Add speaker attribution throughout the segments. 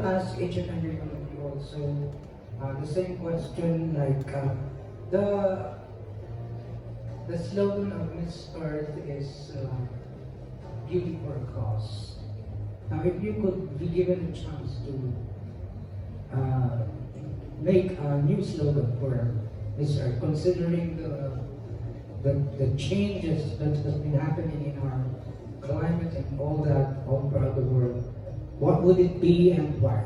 Speaker 1: ask each and every one of you also the same question, like the slogan of Miss Earth is beauty for a cause. Now, if you could be given a chance to make a new slogan for Miss Earth, considering the changes that has been happening in our climate and all that all throughout the world, what would it be and why?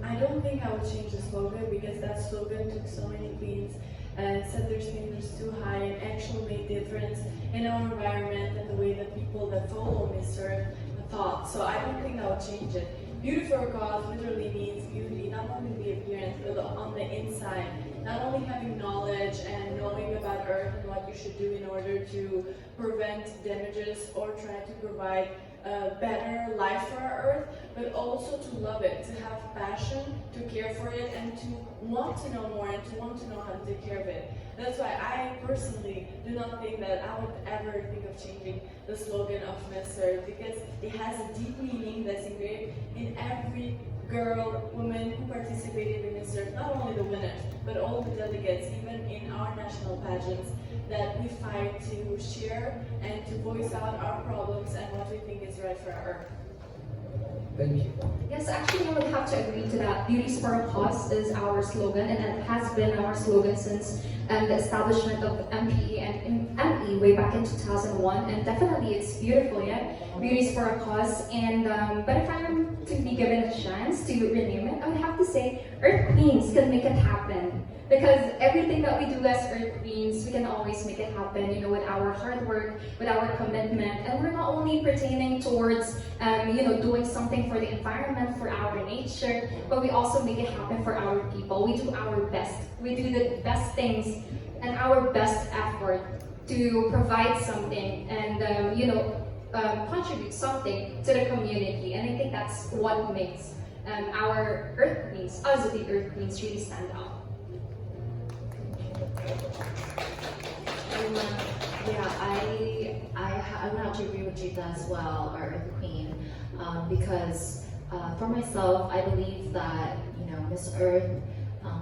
Speaker 2: I don't think I would change the slogan because that slogan took so many queens and set their standards too high and actually made difference in our environment and the way that people that follow Miss Earth thought. So I don't think I would change it. Beauty for a cause literally means beauty, not only the appearance, but on the inside. Not only having knowledge and knowing about Earth and what you should do in order to prevent damages or try to provide a better life for our Earth, but also to love it, to have passion, to care for it, and to want to know more and to want to know how to take care of it. That's why I personally do not think that I would ever think of changing the slogan of Miss Earth, because it has a deep meaning that's engraved in every girl, woman who participated in Miss Earth, not only the winners, but all the delegates, even in our national pageants, that we fight to share and to voice out our problems and what we think is right for our Earth.
Speaker 1: Thank you.
Speaker 3: Yes, actually, I would have to agree to that. Beauty's for a cause is our slogan, and it has been our slogan since the establishment of MPE and ME way back in 2001. And definitely, it's beautiful, yeah. Beauty's for a cause. And but if I'm to be given a chance to rename it, I would have to say Earth Queens can make it happen. Because everything that we do as Earth Queens, we can always make it happen, you know, with our hard work, with our commitment. And we're not only pertaining towards, doing something for the environment, for our nature, but we also make it happen for our people. We do our best. We do the best things and our best effort to provide something and, contribute something to the community. And I think that's what makes our Earth Queens, us the Earth Queens, really stand out.
Speaker 4: I would have to agree with Chika as well, our Earth Queen, because for myself, I believe that Miss Earth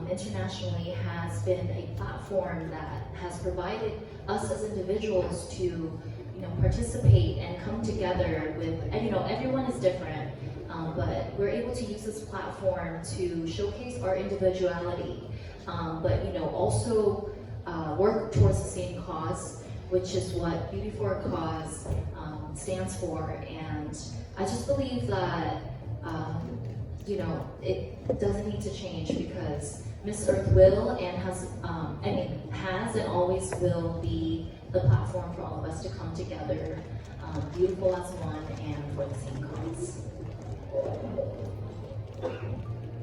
Speaker 4: internationally has been a platform that has provided us as individuals to participate and come together with, and everyone is different, but we're able to use this platform to showcase our individuality, but also work towards the same cause, which is what Beauty for a Cause stands for. And I just believe that it doesn't need to change, because Miss Earth will and has and always will be the platform for all of us to come together, beautiful as one and for the same cause.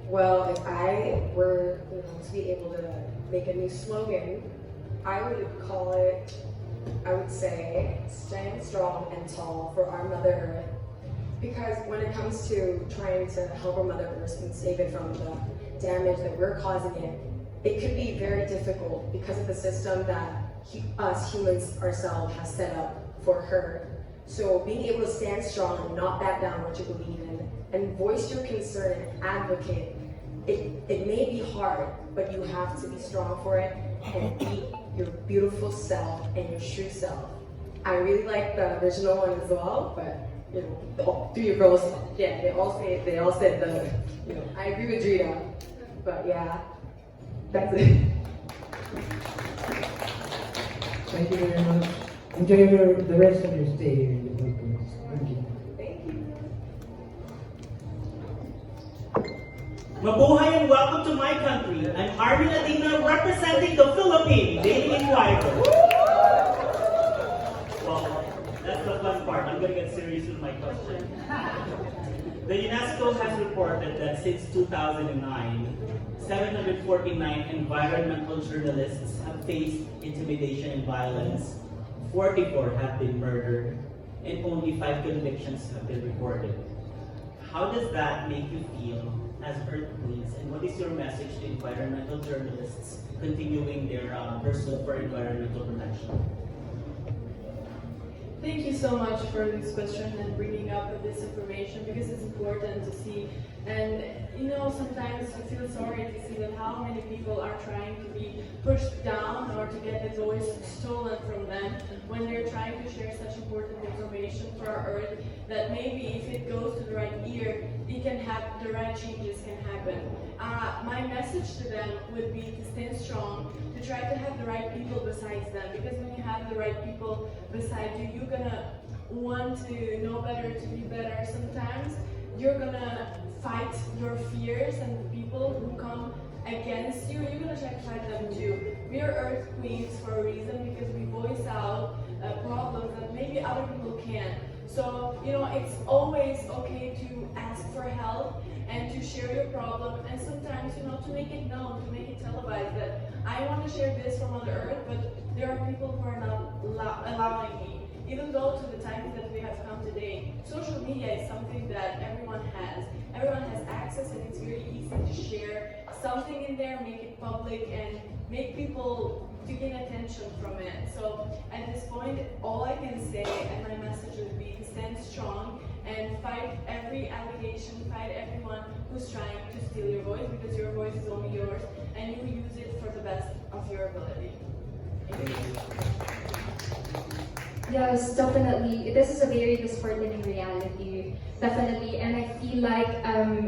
Speaker 5: Well, if I were to be able to make a new slogan, I would say, stand strong and tall for our Mother Earth. Because when it comes to trying to help our Mother Earth and save it from the damage that we're causing it could be very difficult because of the system that us humans ourselves have set up for her. So being able to stand strong and not back down what you believe in and voice your concern and advocate, it may be hard, but you have to be strong for it and be your beautiful self and your true self. I really like the original one as well, but through your girls, yeah, they all said I agree with Drita, but yeah, that's it.
Speaker 1: Thank you very much. Enjoy the rest of your stay here in the Philippines. Thank you.
Speaker 5: Thank you.
Speaker 6: Mabuhay and welcome to my country. I'm Arvin Adina representing the Philippines, Daily Inquirer. Well, that's the fun part. I'm going to get serious with my question. The UNESCO has reported that since 2009, 749 environmental journalists have faced intimidation and violence, 44 have been murdered, and only 5 convictions have been reported. How does that make you feel as Earth Queens, and what is your message to environmental journalists continuing their pursuit for environmental protection?
Speaker 2: Thank you so much for this question and bringing up this information because it's important to see. And you know, sometimes you feel sorry to see that how many people are trying to be pushed down or to get their voice stolen from them when they're trying to share such important information for our earth that maybe if it goes to the right ear, it can have the right changes can happen. My message to them would be to stand strong, to try to have the right people besides them, because when you have the right people beside you, you're gonna want to know better, to be better. Sometimes you're gonna fight your fears and the people who come against you, you're gonna try to fight them too. We are Earth Queens for a reason because we voice out problems that maybe other people can't. So, you know, it's always okay to ask for help and to share your problem, and sometimes, you know, to make it known, to make it televised that I want to share this from Mother Earth, but there are people who are not allowing me. Even though to the times that we have come today, social media is something that everyone has. Everyone has access and it's very easy to share something in there, make it public, and make people to gain attention from it. So at this point, all I can say and my message would be to stand strong and fight every allegation, fight everyone who's trying to steal your voice, because your voice is only yours and you use it for the best of your ability. Thank you.
Speaker 3: Yes, definitely. This is a very disheartening reality, definitely. And I feel like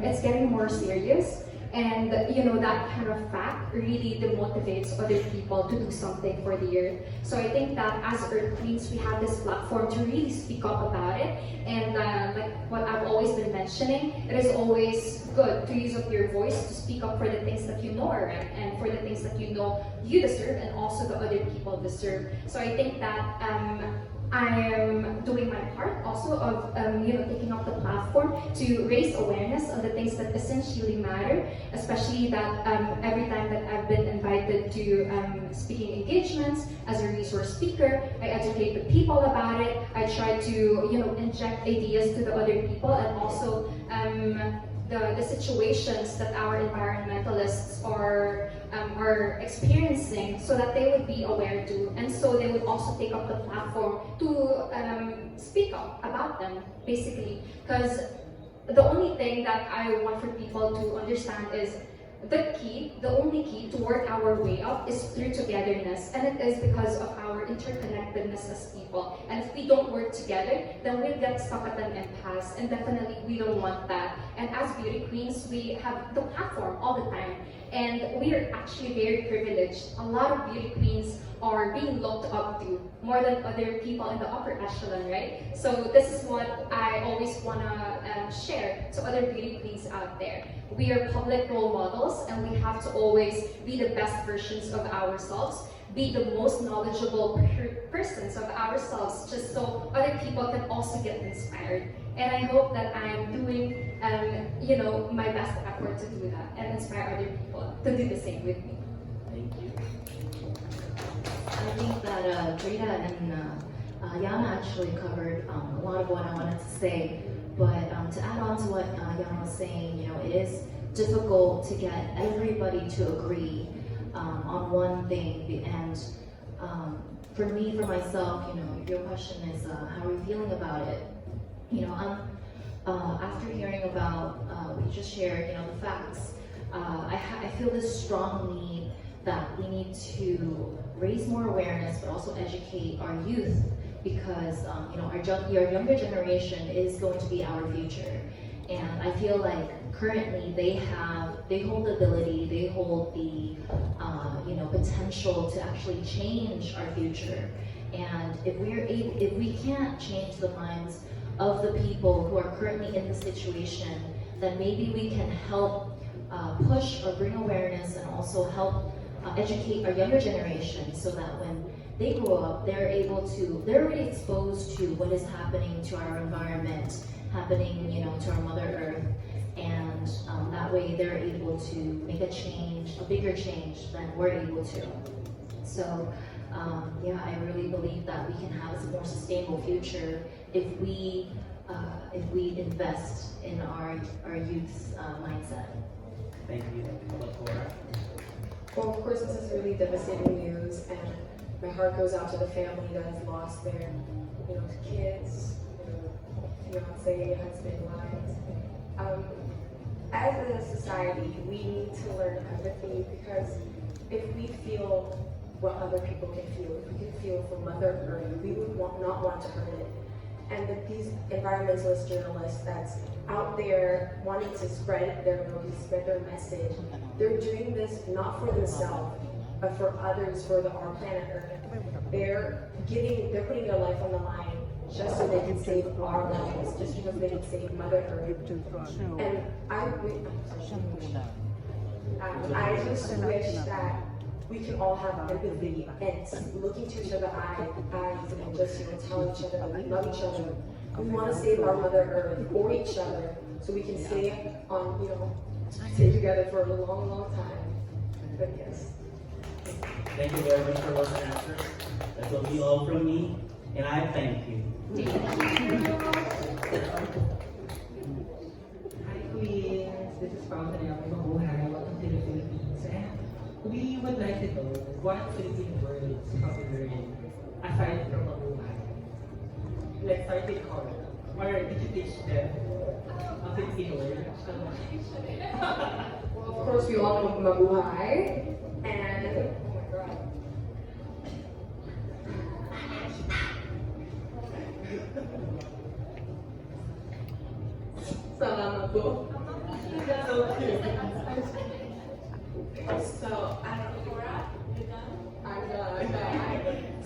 Speaker 3: it's getting more serious. And you know, that kind of fact really demotivates other people to do something for the earth. So I think that as Earth Queens, we have this platform to really speak up about it. And like what I've always been mentioning, it is always good to use up your voice to speak up for the things that you know are right and for the things that you know you deserve and also the other people deserve. So I think that I am doing my part also of taking up the platform to raise awareness on the things that essentially matter, especially that every time that I've been invited to speaking engagements as a resource speaker, I educate the people about it. I try to inject ideas to the other people, and also the situations that our environmentalists are experiencing, so that they would be aware too, and so they would also take up the platform to speak up about them, basically. Because the only thing that I want for people to understand is the only key to work our way up is through togetherness, and it is because of our interconnectedness as people. And if we don't work together, then we'll get stuck at an impasse, and definitely we don't want that. And as beauty queens, we have the platform all the time, and we are actually very privileged. A lot of beauty queens are being looked up to more than other people in the upper echelon, right? So this is what I always want to share to other beauty queens out there. We are public role models, and we have to always be the best versions of ourselves, be the most knowledgeable persons of ourselves, just so other people can also get inspired. And I hope that I'm doing my best effort to do that and inspire other people to do the same with me.
Speaker 6: Thank you.
Speaker 4: I think that Drita and Yllana actually covered a lot of what I wanted to say. But to add on to what Yllana was saying, it is difficult to get everybody to agree on one thing. And for me, for myself, your question is, how are you feeling about it? After hearing about what you just shared, the facts, I feel this strong need that we need to raise more awareness, but also educate our youth, because our younger generation is going to be our future. And I feel like currently they hold the ability, they hold the potential to actually change our future. And if we can't change the minds of the people who are currently in the situation, then maybe we can help push or bring awareness, and also help educate our younger generation, so that when they grow up, they're already exposed to what is happening to our environment, happening, to our Mother Earth, and that way they're able to make a change, a bigger change than we're able to. So, I really believe that we can have a more sustainable future if we invest in our youth's mindset.
Speaker 6: Thank you. Laura.
Speaker 5: Well, of course, this is really devastating news, and my heart goes out to the family that has lost their, kids, fiance, husband, wives. As a society, we need to learn empathy because if we feel what other people can feel, if we can feel for Mother Earth, we would not want to hurt it. And these environmentalist journalists that's out there wanting to spread their beliefs, spread their message, they're doing this not for themselves, but for others, for our planet Earth. They're putting their life on the line just so they can save our lives, just because they can save Mother Earth. And I just wish that we can all have empathy and look into each other's eyes and just tell each other that we love each other. We want to save our Mother Earth or each other so we can stay together for a long, long time. But yes.
Speaker 6: Thank you very much for those answers. That will be all from me, and I thank you.
Speaker 7: Hi Queens, this is Fountain of Mabuhay. Welcome to the Philippines. And we would like to know what Philippine words have you learned aside from Mabuhay. Let's start with Cora. Or did you teach them a Filipino word?
Speaker 5: Well, of course, we all know Mabuhay. And, oh my god. Salamat po.
Speaker 2: So, I don't know, Cora, you done?
Speaker 5: I'm done.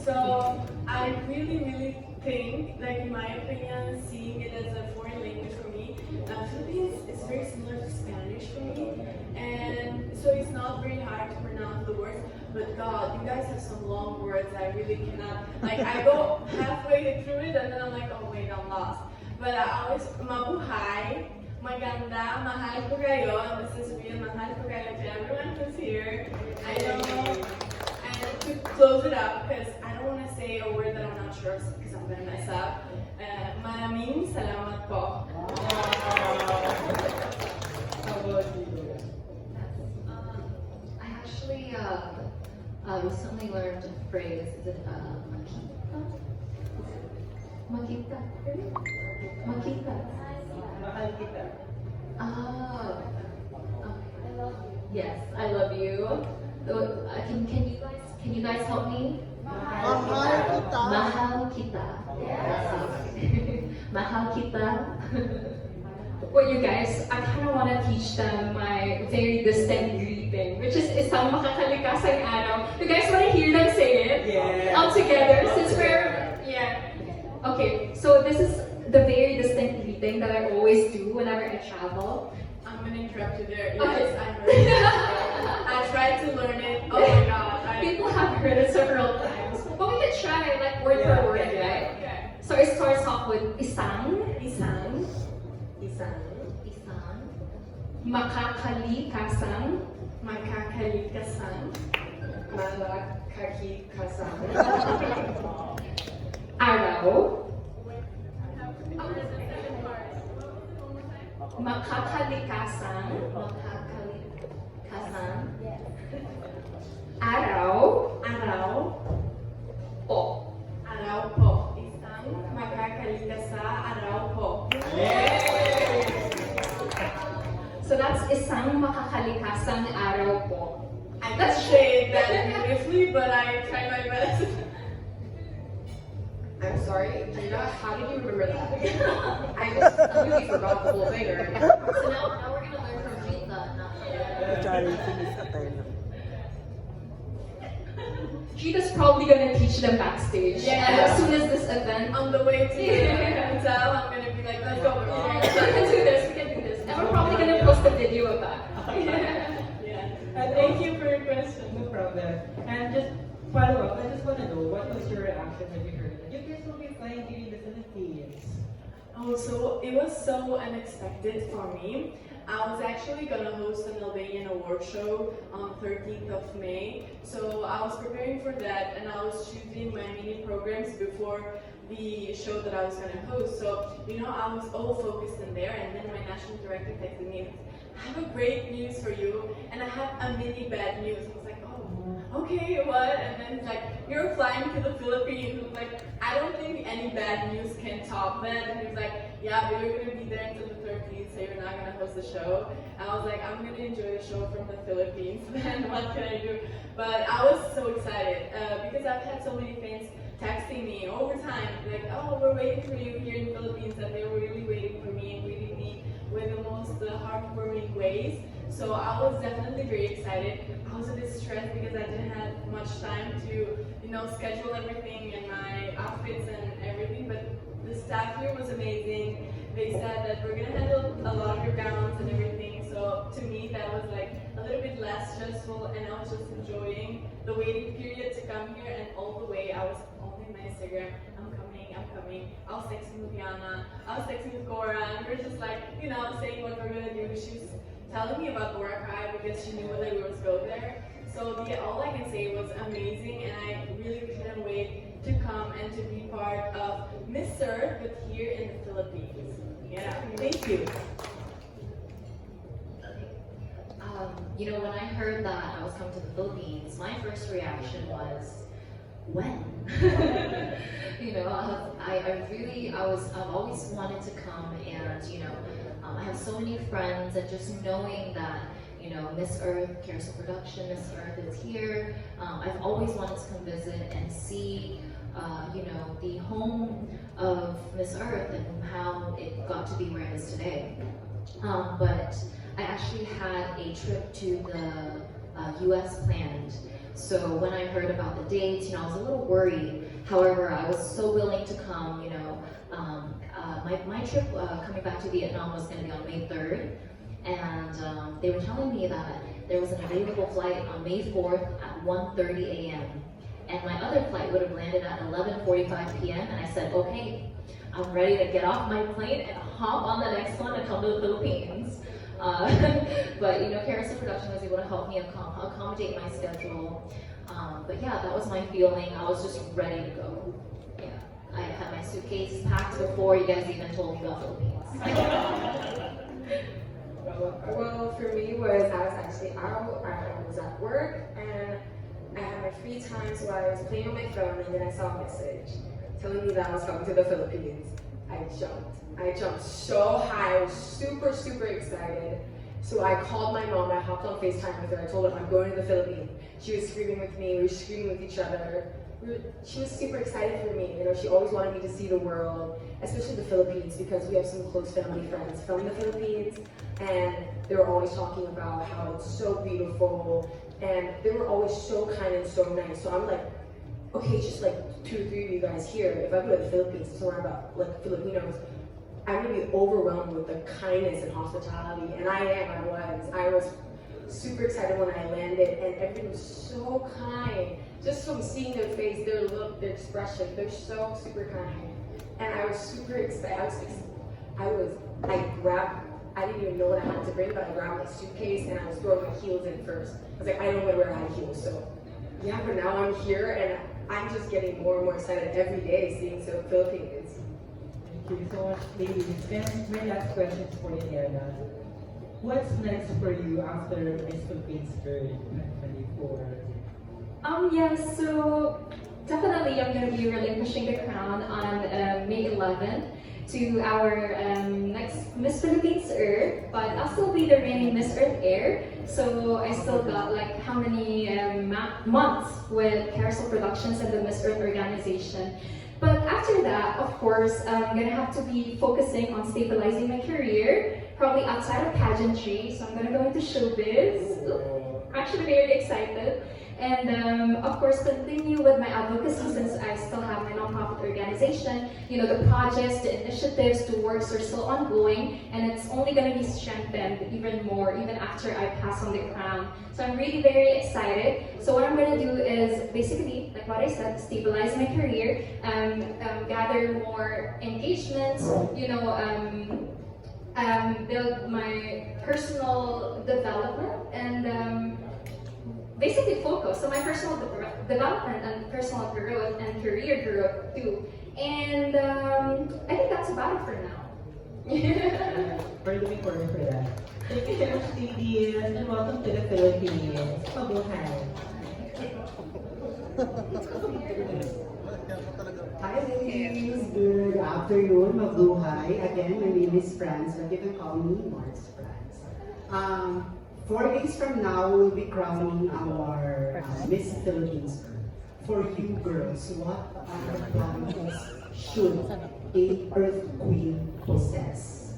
Speaker 2: So, I really think, like in my opinion, seeing it as a foreign language for me, Philippines is very similar to Spanish for me, and so it's not very hard to pronounce the words. But God, you guys have some long words I really cannot. Like I go halfway through it and then I'm like, oh wait, I'm lost. But I always mabuhay, maganda, mahal ko kayo, and this is real, mahal ko kayo to everyone who's here. I know. And to close it up, because I don't want to say a word that I'm not sure because I'm gonna mess up. Maraming salamat po.
Speaker 4: I actually recently learned a phrase. Is it makita? Makita.
Speaker 7: Mahal kita.
Speaker 4: Oh. Yes, I love you. Can you guys help me? Mahal kita. Mahal kita.
Speaker 3: Well, you guys, I kind of want to teach them my very distinct greeting, which is isang makakalikasang araw. You guys want to hear them say it?
Speaker 7: Yeah.
Speaker 3: All together, since yeah. Okay, so this is the very distinct greeting that I always do whenever I travel.
Speaker 2: I'm gonna interrupt you there.
Speaker 3: Okay.
Speaker 2: Yes, I heard it. I tried to learn it. Oh my god.
Speaker 3: People have heard it several times, but we can try like word per word, right?
Speaker 2: Okay.
Speaker 3: So it starts off with isang,
Speaker 2: Isang.
Speaker 5: Isang.
Speaker 3: makakalikasang,
Speaker 2: Makakalikasan.
Speaker 5: Malakakikasan.
Speaker 3: araw, makakalikasang, araw,
Speaker 2: Araw.
Speaker 3: po.
Speaker 2: Araw po. Isang makakalikasa araw po.
Speaker 3: So that's isang makakalikasang araw po.
Speaker 2: I can say that beautifully, but I tried my best.
Speaker 5: I'm sorry, Gina, how did you remember that? I just completely forgot the whole thing already.
Speaker 4: So now we're gonna learn from Chika, not
Speaker 3: Gita's probably gonna teach them backstage.
Speaker 2: Yeah.
Speaker 3: And as soon as this event,
Speaker 2: On the way to the hotel, I'm gonna be like, let's go.
Speaker 3: we can do this, we can do this. And we're probably gonna post a video of that.
Speaker 2: Yeah. Thank you for your question.
Speaker 7: No problem. And just follow up, I just want to know, what was your reaction when you heard that you guys will be flying here in the Philippines?
Speaker 2: Oh, so it was so unexpected for me. I was actually gonna host an Albanian award show on 13th of May. So I was preparing for that and I was choosing my mini programs before the show that I was going to host. So, I was all focused in there, and then my national director texted me, I have a great news for you, and I have a mini bad news. I was like, oh, okay, what? And then it's like, you're flying to the Philippines. I was like, I don't think any bad news can top that. And he was like, yeah, but you're going to be there until the 13th, so you're not going to host the show. And I was like, I'm going to enjoy the show from the Philippines, then what can I do? But I was so excited because I've had so many fans texting me over time, like, oh, we're waiting for you here in the Philippines, and they were really waiting for me and greeting me with the most heartwarming ways. So I was definitely very excited. I was a bit stressed because I didn't have much time to, schedule everything and my outfits and everything, but the staff here was amazing. They said that we're gonna handle a lot of your gowns and everything, so to me that was like a little bit less stressful, and I was just enjoying the waiting period to come here, and all the way I was on my Instagram, I'm coming. I was texting with Yllana, I was texting with Cora, and we were just like, saying what we're gonna do. She was telling me about Boracay because she knew that we were to go there. So all I can say was amazing, and I really couldn't wait to come and to be part of Miss Earth, but here in the Philippines. Yeah, thank you.
Speaker 4: When I heard that I was coming to the Philippines, my first reaction was, when? I've always wanted to come, and I have so many friends, and just knowing that Miss Earth, Carousel Production, Miss Earth is here. I've always wanted to come visit and see the home of Miss Earth and how it got to be where it is today. But I actually had a trip to the US planned. So when I heard about the dates, I was a little worried. However, I was so willing to come. My trip coming back to Vietnam was going to be on May 3rd. And they were telling me that there was an available flight on May 4th at 1:30 a.m. And my other flight would have landed at 11:45 p.m. And I said, okay, I'm ready to get off my plane and hop on the next one and come to the Philippines. But Carousel Production was able to help me accommodate my schedule. But yeah, that was my feeling. I was just ready to go. Yeah, I had my suitcase packed before you guys even told me about Philippines.
Speaker 5: Well, for me was I was actually out. I was at work and I had my free time, so I was playing on my phone, and then I saw a message telling me that I was coming to the Philippines. I jumped so high. I was super, super excited. So I called my mom. I hopped on FaceTime with her. I told her I'm going to the Philippines. She was screaming with me. We were screaming with each other. She was super excited for me. She always wanted me to see the world, especially the Philippines, because we have some close family friends from the Philippines, and they were always talking about how it's so beautiful, and they were always so kind and so nice. So I'm like, okay, just like 2 or 3 of you guys here. If I go to the Philippines, somewhere about like Filipinos, I'm gonna be overwhelmed with the kindness and hospitality, and I was super excited when I landed, and everything was so kind. Just from seeing their face, their look, their expression, they're so super kind. And I was super excited. I didn't even know what I had to bring, but I grabbed my suitcase and I was throwing my heels in first. I was like, I don't want to wear high heels, so yeah, but now I'm here and I'm just getting more and more excited every day seeing the Philippines.
Speaker 7: Thank you so much, ladies. And my last question is for Yllana. What's next for you after Miss Philippines Earth 2024?
Speaker 3: Yes, so definitely I'm going to be relinquishing the crown on May 11th to our next Miss Philippines Earth, but I'll still be the reigning Miss Earth Air. So I still got like how many months with Carousel Productions and the Miss Earth organization. But after that, of course, I'm gonna have to be focusing on stabilizing my career, probably outside of pageantry. So I'm gonna go into showbiz. Actually, very excited. And of course, continue with my advocacy since I still have my nonprofit organization. The projects, the initiatives, the works are still ongoing, and it's only going to be strengthened even more, even after I pass on the crown. So I'm really very excited. So what I'm going to do is basically, like what I said, stabilize my career, gather more engagements, build my personal development, and basically focus on my personal development and personal growth and career growth too. And I think that's about it for now.
Speaker 7: We're looking forward for that. Thank you so much, ladies, and welcome to the Philippines. Mabuhay!
Speaker 8: Hi ladies, good afternoon, mabuhay. Again, my name is Franz, but you can call me Mars Franz. 4 days from now, we'll be crowning our Miss Philippines. For you girls, what are the qualities should a Earth Queen possess?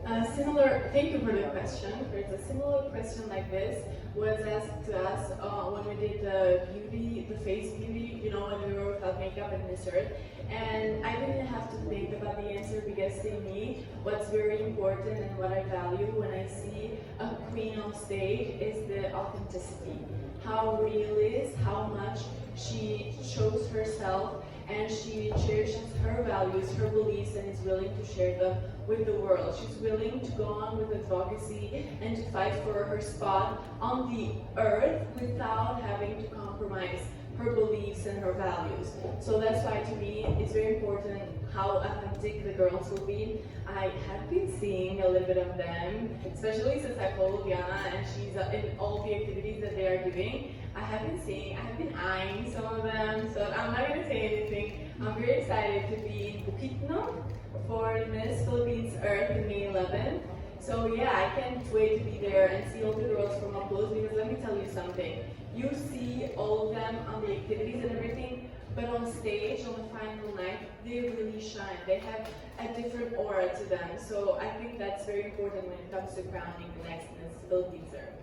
Speaker 2: Thank you for the question. There's a similar question like this was asked to us when we did the face beauty, you know, when we were without makeup and Miss Earth. And I didn't have to think about the answer because to me, what's very important and what I value when I see a queen on stage is the authenticity. How real is, how much she shows herself, and she cherishes her values, her beliefs, and is willing to share them with the world. She's willing to go on with advocacy and to fight for her spot on the earth without having to compromise her beliefs and her values. So that's why to me it's very important how authentic the girls will be. I have been seeing a little bit of them, especially since I follow Yllana and she's in all the activities that they are doing. I have been eyeing some of them, so I'm not going to say anything. I'm very excited to be in Bukidnon for Miss Philippines Earth in May 11th. So yeah, I can't wait to be there and see all the girls from up close because let me tell you something. You see all of them on the activities and everything, but on stage, on the final night, they really shine. They have a different aura to them. So I think that's very important when it comes to crowning the next Miss Philippines Earth.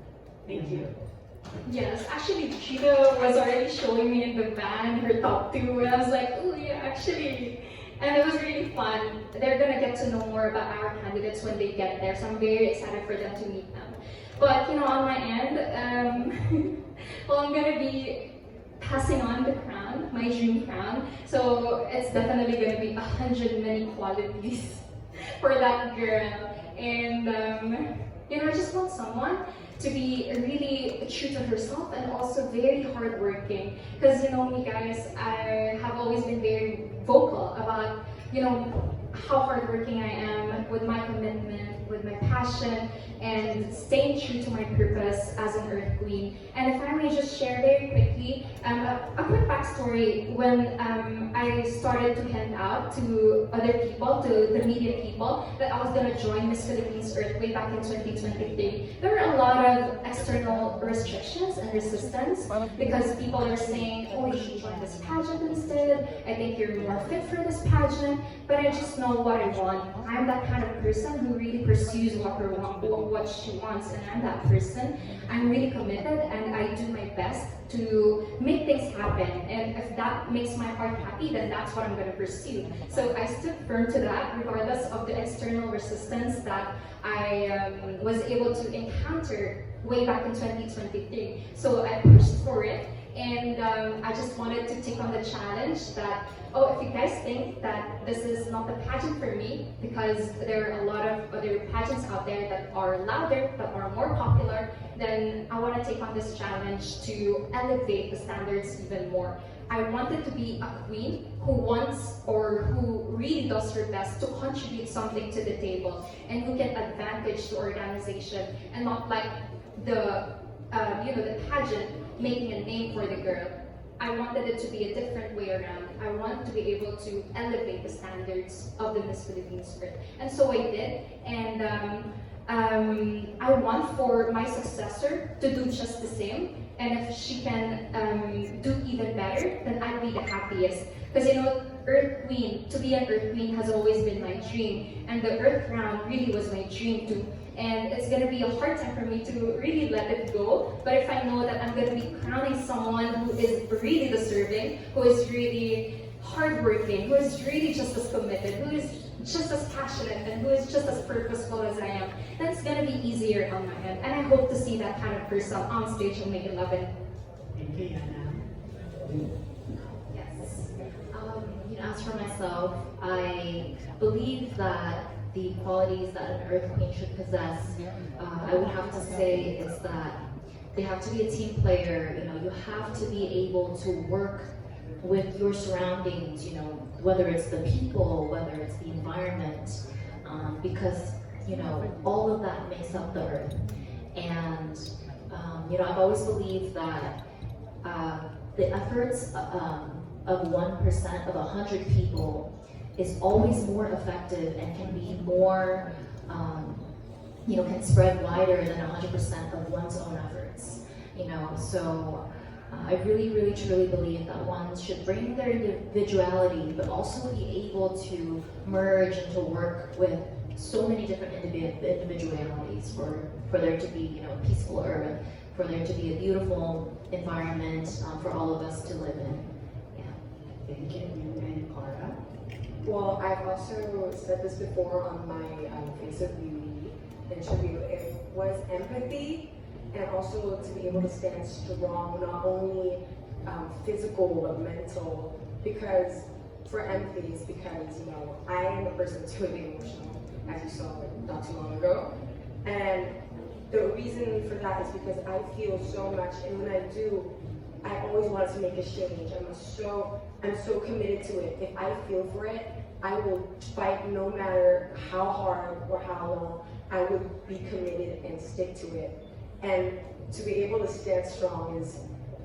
Speaker 2: Thank you.
Speaker 3: Yes, actually, Chika was already showing me in the van her top two, and I was like, oh yeah, actually. And it was really fun. They're gonna get to know more about our candidates when they get there, so I'm very excited for them to meet them. But you know, on my end, well, I'm gonna be passing on the crown, my dream crown. So it's definitely gonna be 100 many qualities for that girl. And you know, I just want someone to be really true to herself and also very hardworking. Because you know me guys, I have always been very vocal about, you know, how hardworking I am with my commitment, with my passion, and staying true to my purpose as an Earth Queen. And if I may just share very quickly, a quick backstory. When I started to hand out to other people, to the media people, that I was going to join Miss Philippines Earth way back in 2023, there were a lot of external restrictions and resistance because people are saying, oh, you should join this pageant instead. I think you're more fit for this pageant. But I just know what I want. I'm that kind of person who really pursues what she wants, and I'm that person. I'm really committed, and I do my best to make things happen. And if that makes my heart happy, then that's what I'm going to pursue. So I stood firm to that, regardless of the external resistance that I was able to encounter way back in 2023. So I pushed for it, and I just wanted to take on the challenge that, oh, if you guys think that this is not the pageant for me, because there are a lot of other pageants out there that are louder, that are more popular, then I want to take on this challenge to elevate the standards even more. I wanted to be a queen who wants or who really does her best to contribute something to the table and who can advantage the organization and not like the the pageant making a name for the girl. I wanted it to be a different way around. I wanted to be able to elevate the standards of the Miss Philippines Earth. And so I did. And I want for my successor to do just the same. And if she can do even better, then I'd be the happiest. Because you know, Earth Queen, to be an Earth Queen has always been my dream. And the Earth Crown really was my dream too. And it's gonna be a hard time for me to really let it go. But if I know that I'm gonna be crowning someone who is really deserving, who is really hardworking, who is really just as committed, who is just as passionate, and who is just as purposeful as I am, then it's gonna be easier on my end. And I hope to see that kind of person on stage on May 11th.
Speaker 8: Thank you, Yllana.
Speaker 4: Yes. As for myself, I believe that the qualities that an Earth Queen should possess, I would have to say is that they have to be a team player. You know, you have to be able to work with your surroundings, whether it's the people, whether it's the environment, because, all of that makes up the earth. And, I've always believed that the efforts of 1% of 100 people is always more effective and can be more, can spread wider than 100% of one's own efforts. So I really, really, truly believe that one should bring their individuality, but also be able to merge and to work with so many different individualities for there to be, a peaceful earth, for there to be a beautiful environment for all of us to live in. Yeah.
Speaker 8: Thank you. And Cara?
Speaker 5: Well, I've also said this before on my Face of Beauty interview. It was empathy, and also to be able to stand strong, not only physical but mental. Because for empathy, is because I am a person too emotional, as you saw not too long ago, and the reason for that is because I feel so much, and when I do, I always want to make a change. I'm so committed to it. If I feel for it, I will fight no matter how hard or how long. I would be committed and stick to it. And to be able to stand strong is,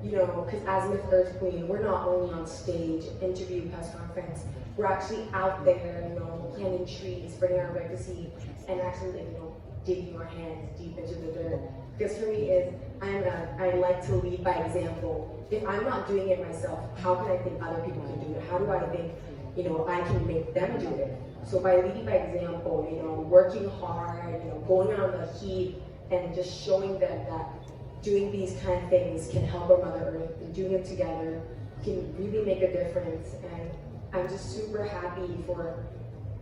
Speaker 5: because as Miss Earth Queen, we're not only on stage, interview, press conference, we're actually out there, planting trees, spreading our legacy, and actually, digging our hands deep into the dirt. Because for me, I like to lead by example. If I'm not doing it myself, how can I think other people can do it? How do I think, I can make them do it? So by leading by example, working hard, going out in the heat, and just showing them that doing these kind of things can help our Mother Earth, and doing it together can really make a difference. And I'm just super happy for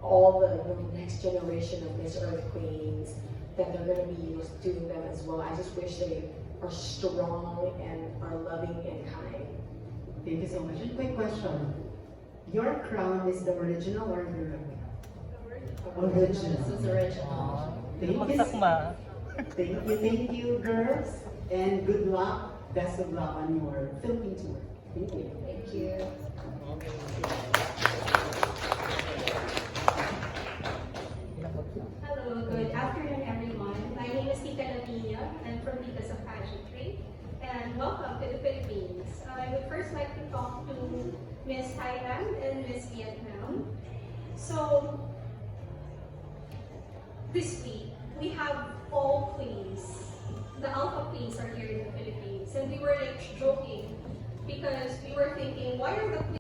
Speaker 5: all the next generation of Miss Earth Queens that they're going to be doing them as well. I just wish they are strong and are loving and kind.
Speaker 8: Thank you so much. And quick question. Your crown is the original or the original?
Speaker 4: This is original.
Speaker 8: Thank you, girls, and good luck. Best of luck on your Philippine tour. Thank you.
Speaker 4: Thank you.
Speaker 9: Hello, good afternoon everyone. My name is Chika. I'm from Titas of Pageantry, and welcome to the Philippines. I would first like to talk to Miss Thailand and Miss Vietnam. So, this week, we have all queens. The alpha queens are here in the Philippines, and we were like joking because we were thinking, why are the queens